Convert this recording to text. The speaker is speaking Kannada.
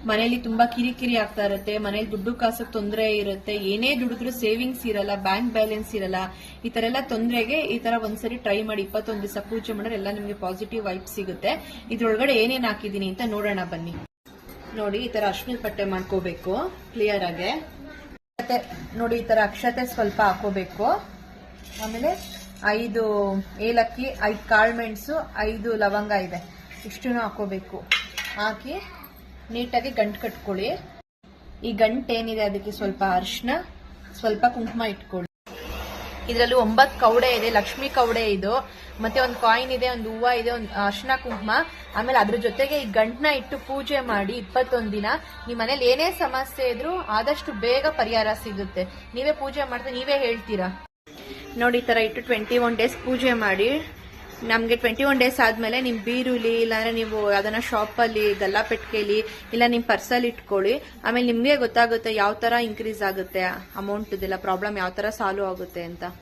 ಮನೇಲಿ ತುಂಬಾ ಕಿರಿಕಿರಿ ಆಗ್ತಾ ಇರುತ್ತೆ, ಮನೇಲಿ ದುಡ್ಡು ಕಾಸಕ್ಕೆ ತೊಂದರೆ ಇರುತ್ತೆ, ಏನೇ ದುಡಿದ್ರು ಸೇವಿಂಗ್ಸ್ ಇರಲ್ಲ, ಬ್ಯಾಂಕ್ ಬ್ಯಾಲೆನ್ಸ್ ಇರಲ್ಲ. ಈ ತರ ಎಲ್ಲ ತೊಂದರೆಗೆ ಈ ತರ ಒಂದ್ಸರಿ ಟ್ರೈ ಮಾಡಿ. 21 ದಿವಸ ಪೂಜೆ ಮಾಡಿದ್ರೆ ಎಲ್ಲ ನಿಮಗೆ ಪಾಸಿಟಿವ್ ವೈಬ್ ಸಿಗುತ್ತೆ. ಇದ್ರೊಳಗಡೆ ಏನೇನ್ ಹಾಕಿದೀನಿ ಅಂತ ನೋಡೋಣ ಬನ್ನಿ. ನೋಡಿ, ಈ ತರ ಅರ್ಶಿಣದ ಪಟ್ಟೆ ಮಾಡ್ಕೋಬೇಕು ಕ್ಲಿಯರ್ ಆಗಿ. ಮತ್ತೆ ನೋಡಿ, ಈ ತರ ಅಕ್ಷತೆ ಸ್ವಲ್ಪ ಹಾಕೋಬೇಕು. ಆಮೇಲೆ 5 ಏಲಕ್ಕಿ, 5 ಕಾಳುಮೆಣಸು, 5 ಲವಂಗ ಇದೆ, ಇಷ್ಟು ಹಾಕೋಬೇಕು. ಹಾಕಿ ನೀಟಾಗಿ ಗಂಟು ಕಟ್ಕೊಳ್ಳಿ. ಈ ಗಂಟು ಏನಿದೆ ಅದಕ್ಕೆ ಸ್ವಲ್ಪ ಅರಿಶಿನ, ಸ್ವಲ್ಪ ಕುಂಕುಮ ಇಟ್ಕೊಳ್ಳಿ. ಇದರಲ್ಲಿ 9 ಕವಡೆ ಇದೆ, ಲಕ್ಷ್ಮಿ ಕವಡೆ ಇದು. ಮತ್ತೆ ಒಂದು ಕಾಯಿನ್ ಇದೆ, ಒಂದು ಹೂವ ಇದೆ, ಒಂದು ಅರಿಶಿನ ಕುಂಕುಮ. ಆಮೇಲೆ ಅದ್ರ ಜೊತೆಗೆ ಈ ಗಂಟನ್ನ ಇಟ್ಟು ಪೂಜೆ ಮಾಡಿ 21 ದಿನ. ನಿಮ್ಮ ಮನೇಲಿ ಏನೇ ಸಮಸ್ಯೆ ಇದ್ರೂ ಆದಷ್ಟು ಬೇಗ ಪರಿಹಾರ ಸಿಗುತ್ತೆ. ನೀವೇ ಪೂಜೆ ಮಾಡ್ತಾ ನೀವೇ ಹೇಳ್ತೀರಾ. ನೋಡಿ, ಈ ತರ ಇಟ್ಟು 21 ಡೇಸ್ ಪೂಜೆ ಮಾಡಿ. ನಮ್ಗೆ 21 ಡೇಸ್ ಆದ್ಮೇಲೆ ನಿಮ್ ಬೀರುಲಿ, ಇಲ್ಲಾಂದ್ರೆ ನೀವು ಅದನ್ನ ಶಾಪಲ್ಲಿ, ಗಲ್ಲಾಪೆಟ್ಟಿಗೆಲಿ, ಇಲ್ಲ ನಿಮ್ ಪರ್ಸಲ್ಲಿ ಇಟ್ಕೊಳ್ಳಿ. ಆಮೇಲೆ ನಿಮ್ಗೆ ಗೊತ್ತಾಗುತ್ತೆ ಯಾವ ತರ ಇನ್ಕ್ರೀಸ್ ಆಗುತ್ತೆ ಅಮೌಂಟ್, ಪ್ರಾಬ್ಲಮ್ ಯಾವ ತರ ಸಾಲ್ವ್ ಆಗುತ್ತೆ ಅಂತ.